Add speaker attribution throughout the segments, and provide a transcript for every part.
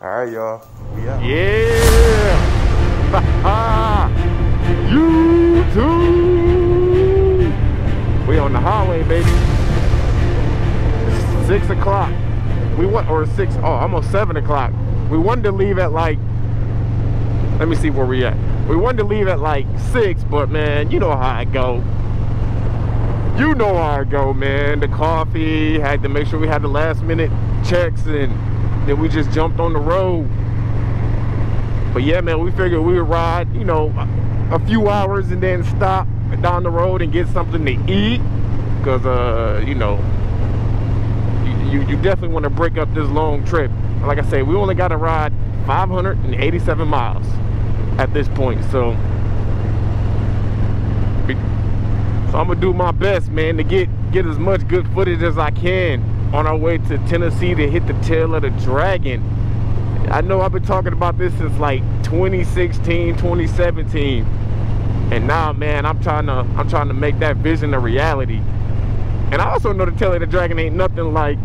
Speaker 1: All right, y'all. We out.
Speaker 2: Yeah. YouTube. We on the highway, baby. 6 o'clock. We want, or 6, oh, almost 7 o'clock. We wanted to leave at like, let me see where we at. We wanted to leave at like 6, but man, you know how I go. You know how I go, man. The coffee, had to make sure we had the last minute checks, and then we just jumped on the road. But yeah, man, we figured we would ride, you know, a few hours and then stop down the road and get something to eat. Because, you know, you definitely want to break up this long trip. Like I say, we only got to ride 587 miles at this point. So I'm gonna do my best, man, to get as much good footage as I can on our way to Tennessee to hit the tail of the dragon. I know I've been talking about this since like 2016, 2017, and now, man, I'm trying to make that vision a reality. And I also know the tail of the dragon ain't nothing like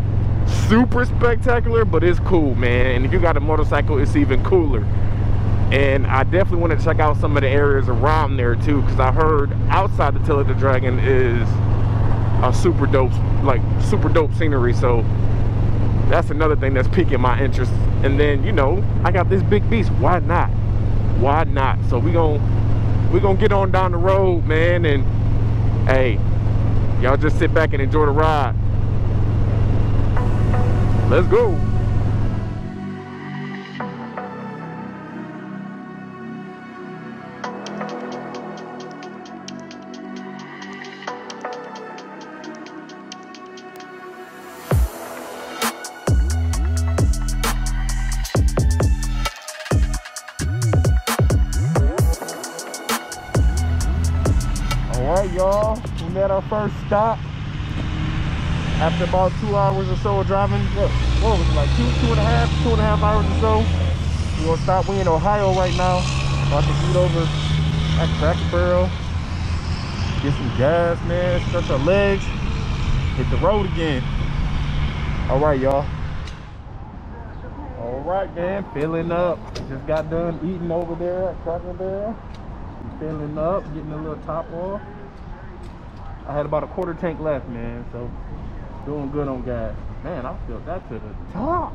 Speaker 2: super spectacular, but it's cool, man. And if you got a motorcycle, it's even cooler. And I definitely want to check out some of the areas around there too, because I heard outside the tail of the dragon is a super dope scenery. So that's another thing that's piquing my interest. And then, you know, I got this big beast. Why not? Why not? So we gonna get on down the road, man. And hey, y'all just sit back and enjoy the ride. Let's go. Alright, y'all, we made our first stop after about 2 hours or so of driving. What was it, like two and a half hours or so? We're gonna stop. We in Ohio right now. About to eat over at Cracker Barrel, get some gas, man, stretch our legs, hit the road again. Alright, y'all. Alright, man, filling up. Just got done eating over there at Cracker Barrel. Filling up, getting a little top off. I had about a quarter tank left, man, so doing good on gas. Man, I filled that to the top,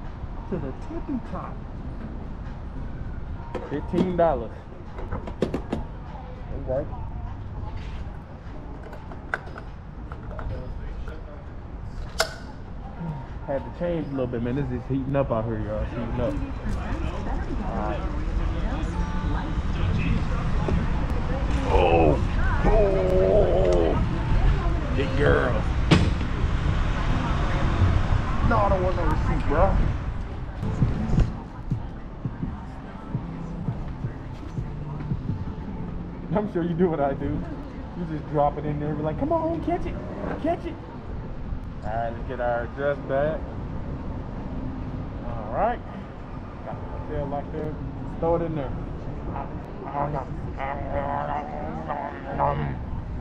Speaker 2: to the tippy top. $15. Okay. Had to change a little bit, man. This is heating up out here, y'all. It's heating up. Alright. Oh, big girl. No, I don't want no receipt, bro. I'm sure you do what I do. You just drop it in there and be like, come on, catch it, catch it. All right, let's get our adjust back. All right, got the tail like that. Throw it in there.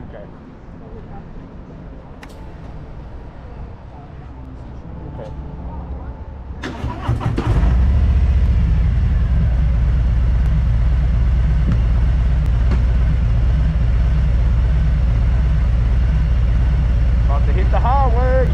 Speaker 2: Okay. Okay. About to hit the highway.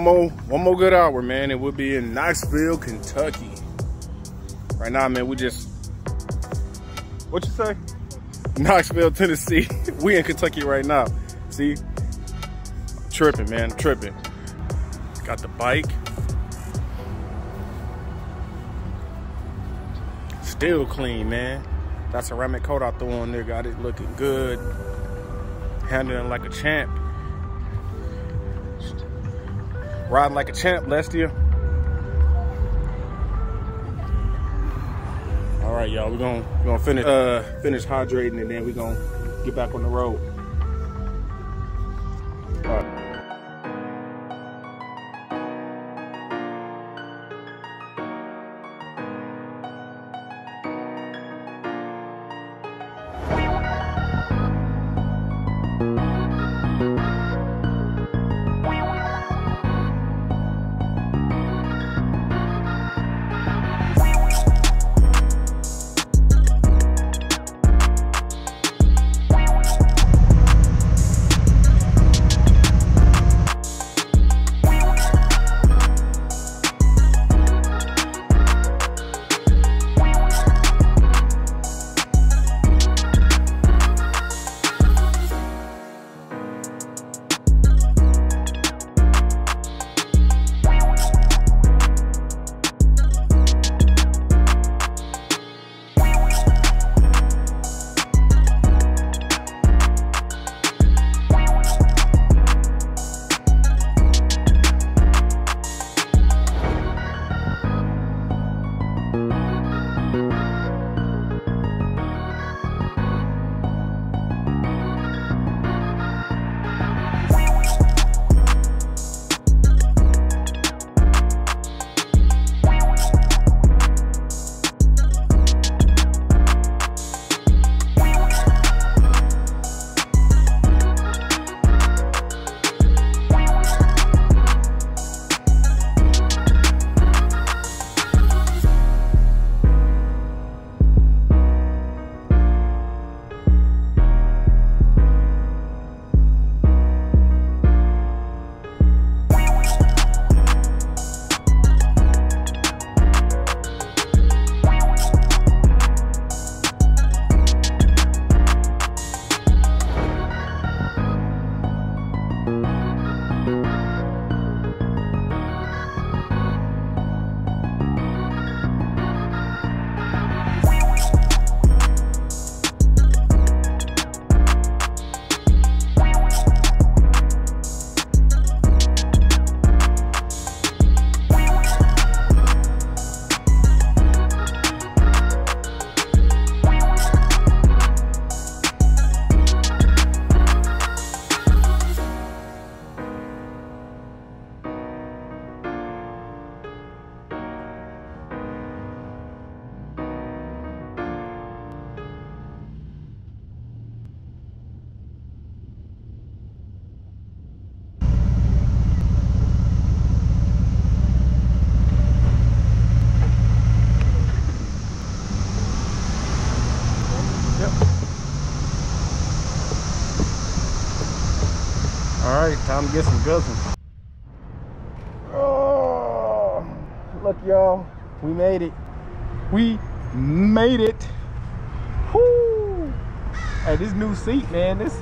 Speaker 2: one more good hour, man, and we'll be in Knoxville, Kentucky. Right now, man, we just, what you say? Knoxville, Tennessee. We in Kentucky right now. See? I'm tripping, man, I'm tripping. Got the bike. Still clean, man. That ceramic coat I threw on there got it looking good. Handling like a champ. Riding like a champ, Lestia. All right, y'all, we're gonna finish hydrating, and then we're gonna get back on the road. All right.
Speaker 1: Alright, time to get some guzzles. Oh, look, y'all. We made it. We made it. Whoo! Hey, this new seat, man, this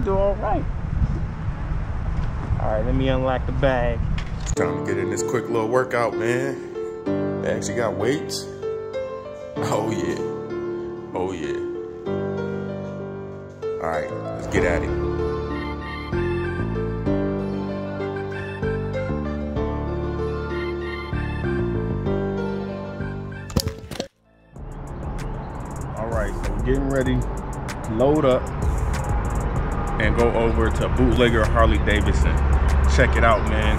Speaker 1: do alright. Alright, let me unlock the bag.
Speaker 2: Time to get in this quick little workout, man. They actually got weights. Oh yeah. Oh yeah. Alright, let's get at it. Alright, so we're getting ready to load up and go over to Bootlegger Harley-Davidson. Check it out, man.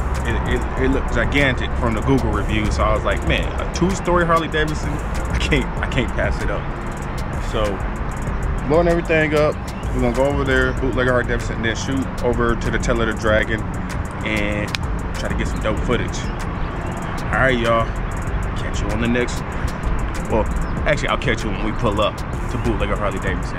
Speaker 2: It looked gigantic from the Google review, so I was like, man, a 2-story Harley-Davidson, I can't pass it up. So loading everything up, we're gonna go over there, Bootlegger Harley-Davidson, and then shoot over to the Tail of the Dragon and try to get some dope footage. All right, y'all, catch you on the next, well, actually I'll catch you when we pull up to Bootlegger Harley-Davidson.